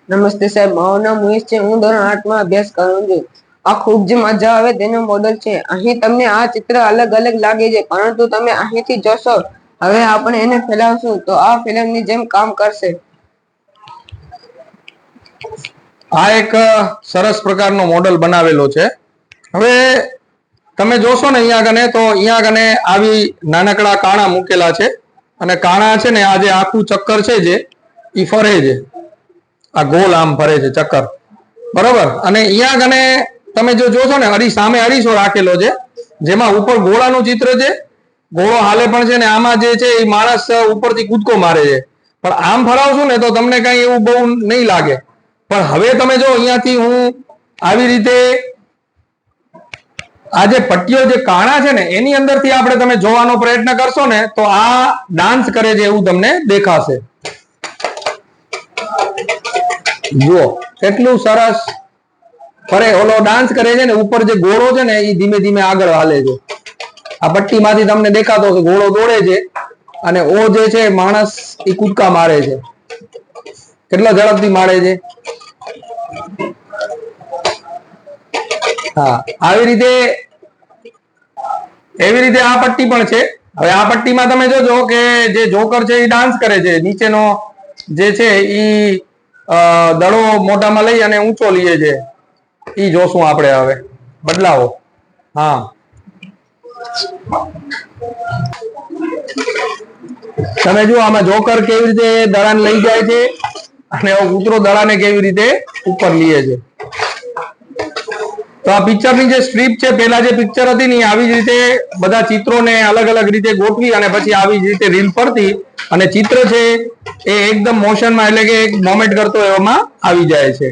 નમસ્તે સાહેબ, મારું નામ મહેશ છે. હું ધોરણ 8 માં અભ્યાસ કરું છું. આ ખૂબ જ મજા આવે તેનું મોડલ છે. અહીં તમને આ ચિત્ર અલગ અલગ લાગે છે, પરંતુ તમે અહીંથી જોશો. હવે આપણે એને ફેલાવશું તો આ ફિલ્મની જેમ કામ કરશે. આ એક સરસ પ્રકારનો મોડલ બનાવેલો છે. હવે તમે જોશો ને અહીંયા આગળ તો અહીંયા આગળ આવી નાનકડા કાણા મૂકેલા છે અને કાણા છે ને આ જે આખું ચક્કર છે જે ઈ ફરે છે, આ ગોળ આમ ફરે છે ચક્કર, બરોબર. અને અહીંયા આગળ તમે જો જોશો ને સામે અરીસો રાખેલો છે, જેમાં ઉપર ગોળાનું ચિત્ર છે, ગોળો હાલે પણ છે ને આમાં જે છે એ માણસ ઉપરથી કૂદકો મારે છે. પણ આમ ફરાવશું ને તો તમને કઈ એવું બહુ નહીં લાગે. પણ હવે તમે જો અહીંયાથી હું આવી રીતે આ જે પટ્ટીઓ જે કાણા છે ને એની અંદરથી આપણે તમે જોવાનો પ્રયત્ન કરશો ને તો આ ડાન્સ કરે છે એવું તમને દેખાશે. જુઓ કેટલું સરસ ફરે, ઓલો ડાન્સ કરે છે ને, ઉપર જે ઘોડો છે ને એ ધીમે ધીમે આગળ હાલે છે. આ પટ્ટીમાંથી તમને દેખાતો કે ઘોડો દોડે છે અને ઓ જે છે માણસ એ કૂદકા મારે છે. કેટલા ઝડપથી મારે છે. હા, એવી રીતે આ પટ્ટી પણ છે. હવે આ પટ્ટીમાં તમે જોજો કે જે જોકર છે એ ડાન્સ કરે છે. નીચેનો જે છે ઈ દડો મોઢામાં લઈ અને ઊંચો લઈએ છે. ઈ જોશું આપણે હવે બદલાવો. હા, તમે જુઓ આમાં જોકર કેવી રીતે દડાને લઈ જાય છે અને કૂતરો દડાને કેવી રીતે ઉપર લીએ છે. તો આ પિક્ચરની જે સ્ટ્રીપ છે, પેલા જે પિક્ચર હતી ને આવી જ રીતે બધા ચિત્રોને અલગ અલગ રીતે ગોઠવી અને પછી આવી જ રીતે રીલ ફરતી અને ચિત્ર છે એ એકદમ મોશનમાં, એટલે કે એક મોમેન્ટ કરતો એવામાં આવી જાય છે.